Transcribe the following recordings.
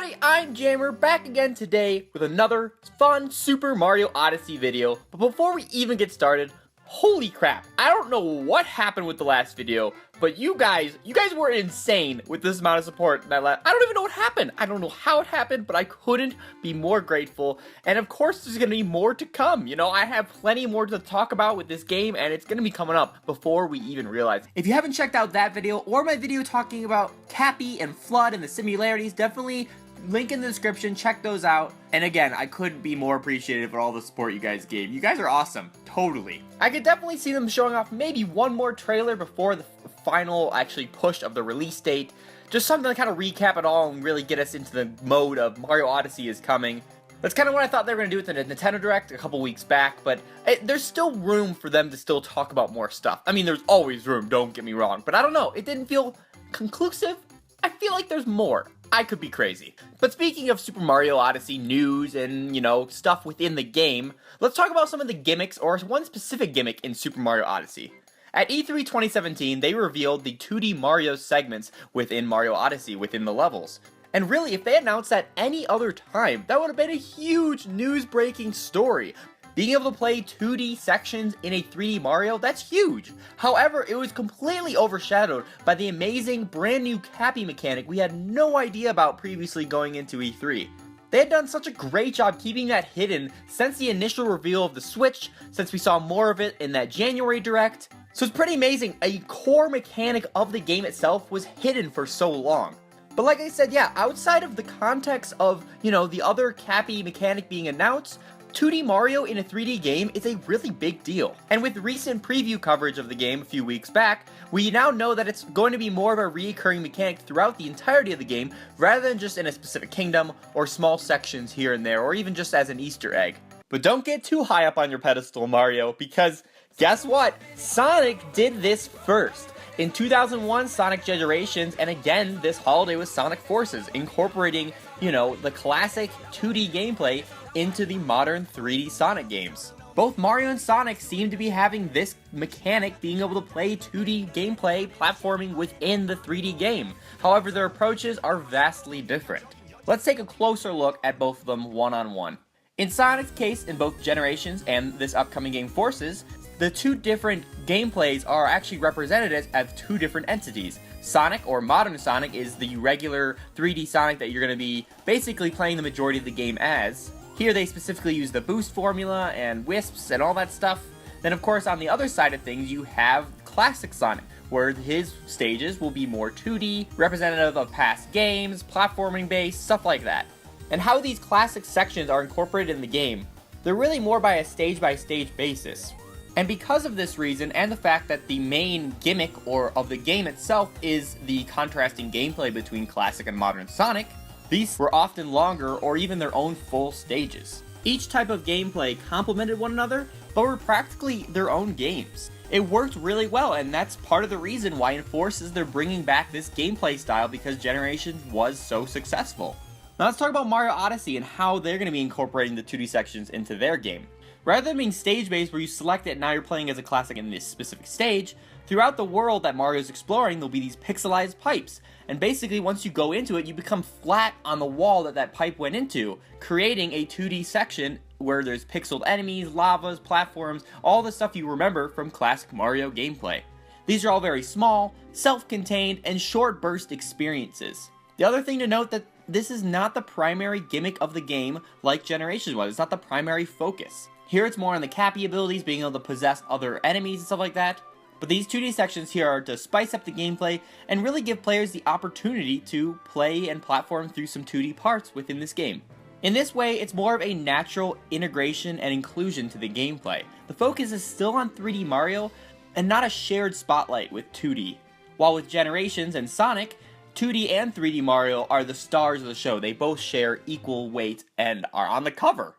Hi, I'm Jammer, back again today with another fun Super Mario Odyssey video. But before we even get started, holy crap, I don't know what happened with the last video, but you guys were insane with this amount of support. I don't even know what happened. I don't know how it happened, but I couldn't be more grateful. And of course, there's gonna be more to come. You know, I have plenty more to talk about with this game, and it's gonna be coming up before we even realize. If you haven't checked out that video or my video talking about Cappy and FLUDD and the similarities, definitely link in the description, check those out. And again, I couldn't be more appreciative for all the support you guys gave. You guys are awesome, totally. I could definitely see them showing off maybe one more trailer before the final actually push of the release date. Just something to kind of recap it all and really get us into the mode of Mario Odyssey is coming. That's kind of what I thought they were going to do with the Nintendo Direct a couple weeks back, but there's still room for them to still talk about more stuff. I mean, there's always room, don't get me wrong, but I don't know, it didn't feel conclusive. I feel like there's more. I could be crazy. But speaking of Super Mario Odyssey news and, you know, stuff within the game, let's talk about some of the gimmicks, or one specific gimmick in Super Mario Odyssey. At E3 2017, they revealed the 2D Mario segments within Mario Odyssey, within the levels. And really, if they announced that any other time, that would have been a huge news-breaking story. Being able to play 2D sections in a 3D Mario, that's huge. However, it was completely overshadowed by the amazing brand new Cappy mechanic we had no idea about previously going into E3. They had done such a great job keeping that hidden since the initial reveal of the Switch, since we saw more of it in that January Direct. So it's pretty amazing, a core mechanic of the game itself was hidden for so long. But like I said, yeah, outside of the context of, you know, the other Cappy mechanic being announced, 2D Mario in a 3D game is a really big deal. And with recent preview coverage of the game a few weeks back, we now know that it's going to be more of a recurring mechanic throughout the entirety of the game, rather than just in a specific kingdom, or small sections here and there, or even just as an Easter egg. But don't get too high up on your pedestal, Mario, because guess what? Sonic did this first. In 2001, Sonic Generations, and again this holiday with Sonic Forces, incorporating, you know, the classic 2D gameplay into the modern 3D Sonic games. Both Mario and Sonic seem to be having this mechanic, being able to play 2D gameplay platforming within the 3D game. However, their approaches are vastly different. Let's take a closer look at both of them one-on-one. In Sonic's case, in both Generations and this upcoming game Forces, the two different gameplays are actually represented as two different entities. Sonic, or Modern Sonic, is the regular 3D Sonic that you're going to be basically playing the majority of the game as. Here they specifically use the boost formula and wisps and all that stuff. Then of course on the other side of things you have Classic Sonic, where his stages will be more 2D, representative of past games, platforming based, stuff like that. And how these classic sections are incorporated in the game, they're really more by a stage-by-stage basis. And because of this reason, and the fact that the main gimmick of the game itself is the contrasting gameplay between Classic and Modern Sonic, these were often longer or even their own full stages. Each type of gameplay complemented one another, but were practically their own games. It worked really well, and that's part of the reason why in Forces they're bringing back this gameplay style, because Generations was so successful. Now let's talk about Mario Odyssey and how they're going to be incorporating the 2D sections into their game. Rather than being stage-based where you select it and now you're playing as a classic in this specific stage, throughout the world that Mario's exploring, there'll be these pixelized pipes. And basically, once you go into it, you become flat on the wall that pipe went into, creating a 2D section where there's pixeled enemies, lavas, platforms, all the stuff you remember from classic Mario gameplay. These are all very small, self-contained, and short burst experiences. The other thing to note that this is not the primary gimmick of the game like Generations was. It's not the primary focus. Here it's more on the Cappy abilities, being able to possess other enemies and stuff like that. But these 2D sections here are to spice up the gameplay and really give players the opportunity to play and platform through some 2D parts within this game. In this way, it's more of a natural integration and inclusion to the gameplay. The focus is still on 3D Mario and not a shared spotlight with 2D. While with Generations and Sonic, 2D and 3D Mario are the stars of the show. They both share equal weight and are on the cover.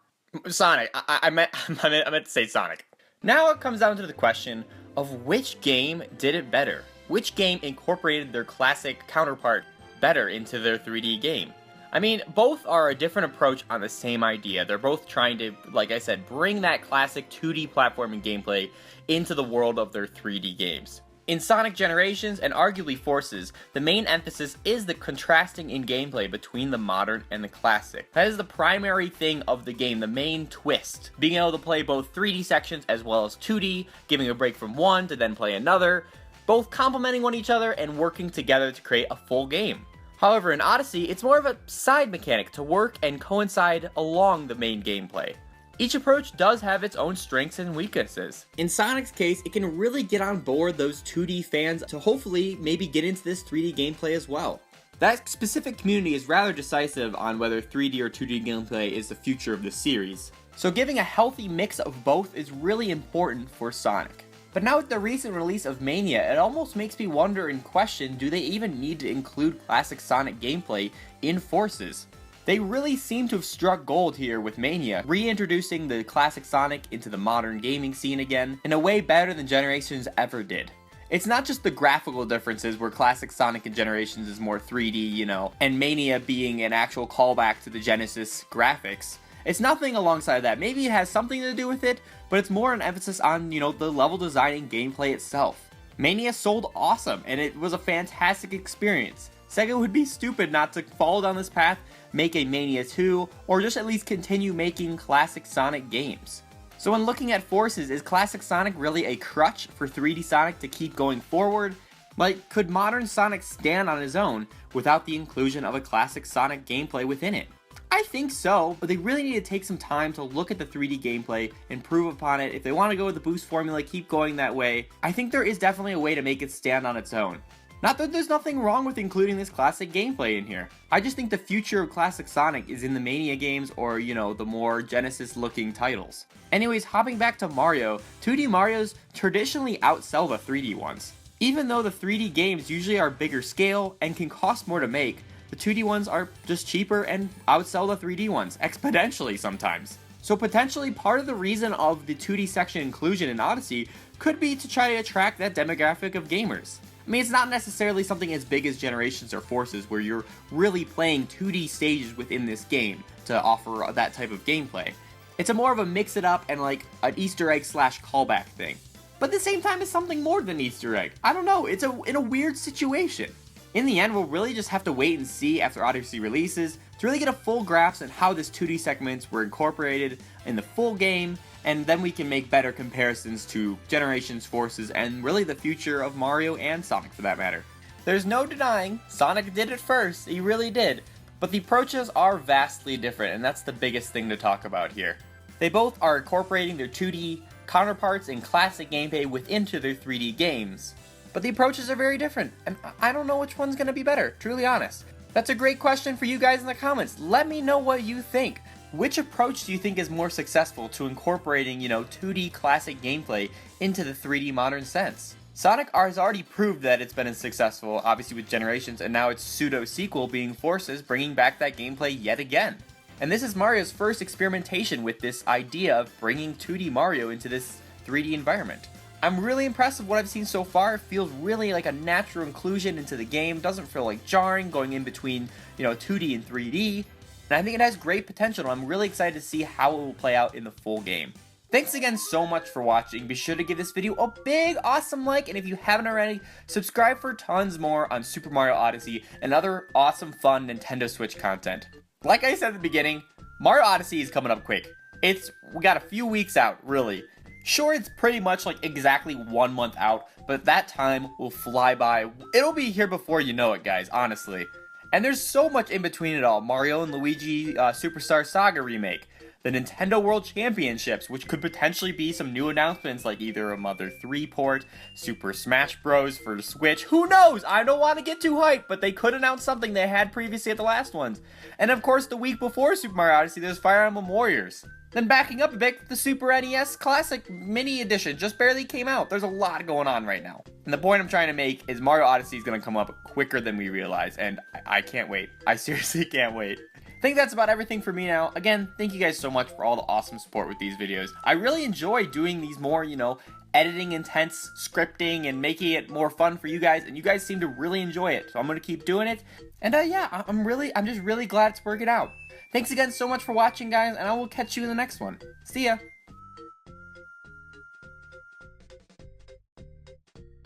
Sonic, I meant to say Sonic. Now it comes down to the question of which game did it better. Which game incorporated their classic counterpart better into their 3D game? I mean, both are a different approach on the same idea. They're both trying to, like I said, bring that classic 2D platforming gameplay into the world of their 3D games. In Sonic Generations and arguably Forces, the main emphasis is the contrasting in gameplay between the modern and the classic. That is the primary thing of the game, the main twist. Being able to play both 3D sections as well as 2D, giving a break from one to then play another, both complementing one each other and working together to create a full game. However, in Odyssey, it's more of a side mechanic to work and coincide along the main gameplay. Each approach does have its own strengths and weaknesses. In Sonic's case, it can really get on board those 2D fans to hopefully maybe get into this 3D gameplay as well. That specific community is rather decisive on whether 3D or 2D gameplay is the future of the series. So giving a healthy mix of both is really important for Sonic. But now with the recent release of Mania, it almost makes me wonder and question, do they even need to include classic Sonic gameplay in Forces? They really seem to have struck gold here with Mania, reintroducing the classic Sonic into the modern gaming scene again, in a way better than Generations ever did. It's not just the graphical differences where classic Sonic in Generations is more 3D, you know, and Mania being an actual callback to the Genesis graphics. It's nothing alongside that. Maybe it has something to do with it, but it's more an emphasis on, you know, the level design and gameplay itself. Mania sold awesome, and it was a fantastic experience. Sega would be stupid not to follow down this path, make a Mania 2, or just at least continue making classic Sonic games. So when looking at Forces, is classic Sonic really a crutch for 3D Sonic to keep going forward? Like, could modern Sonic stand on his own without the inclusion of a classic Sonic gameplay within it? I think so, but they really need to take some time to look at the 3D gameplay, improve upon it. If they want to go with the boost formula, keep going that way. I think there is definitely a way to make it stand on its own. Not that there's nothing wrong with including this classic gameplay in here. I just think the future of classic Sonic is in the Mania games or, you know, the more Genesis-looking titles. Anyways, hopping back to Mario, 2D Marios traditionally outsell the 3D ones. Even though the 3D games usually are bigger scale and can cost more to make, the 2D ones are just cheaper and outsell the 3D ones, exponentially sometimes. So potentially part of the reason of the 2D section inclusion in Odyssey could be to try to attract that demographic of gamers. I mean, it's not necessarily something as big as Generations or Forces where you're really playing 2D stages within this game to offer that type of gameplay. It's a more of a mix it up and like an Easter egg slash callback thing. But at the same time, it's something more than Easter egg. I don't know, it's in a weird situation. In the end, we'll really just have to wait and see after Odyssey releases to really get a full grasp on how this 2D segments were incorporated in the full game, and then we can make better comparisons to Generations, Forces, and really the future of Mario and Sonic for that matter. There's no denying, Sonic did it first, he really did, but the approaches are vastly different, and that's the biggest thing to talk about here. They both are incorporating their 2D counterparts in classic gameplay within their 3D games. But the approaches are very different, and I don't know which one's going to be better, truly honest. That's a great question for you guys in the comments. Let me know what you think. Which approach do you think is more successful to incorporating, you know, 2D classic gameplay into the 3D modern sense? Sonic has already proved that it's been successful, obviously with Generations, and now its pseudo-sequel being Forces, bringing back that gameplay yet again. And this is Mario's first experimentation with this idea of bringing 2D Mario into this 3D environment. I'm really impressed with what I've seen so far. It feels really like a natural inclusion into the game. Doesn't feel like jarring going in between, you know, 2D and 3D. And I think it has great potential, and I'm really excited to see how it will play out in the full game. Thanks again so much for watching. Be sure to give this video a big awesome like, and if you haven't already, subscribe for tons more on Super Mario Odyssey and other awesome fun Nintendo Switch content. Like I said at the beginning, Mario Odyssey is coming up quick. We got a few weeks out, really. Sure, it's pretty much like exactly 1 month out, but that time will fly by. It'll be here before you know it, guys, honestly. And there's so much in between it all. Mario and Luigi Superstar Saga remake, the Nintendo World Championships, which could potentially be some new announcements like either a Mother 3 port, Super Smash Bros. For the Switch, who knows? I don't want to get too hyped, but they could announce something they had previously at the last ones. And of course, the week before Super Mario Odyssey, there's Fire Emblem Warriors. Then backing up a bit, the Super NES Classic Mini Edition just barely came out. There's a lot going on right now. And the point I'm trying to make is Mario Odyssey is going to come up quicker than we realize, and I can't wait. I seriously can't wait. I think that's about everything for me now. Again, thank you guys so much for all the awesome support with these videos. I really enjoy doing these more, you know, editing intense scripting and making it more fun for you guys, and you guys seem to really enjoy it. So I'm going to keep doing it. And yeah, I'm just really glad it's working out. Thanks again so much for watching, guys, and I will catch you in the next one. See ya!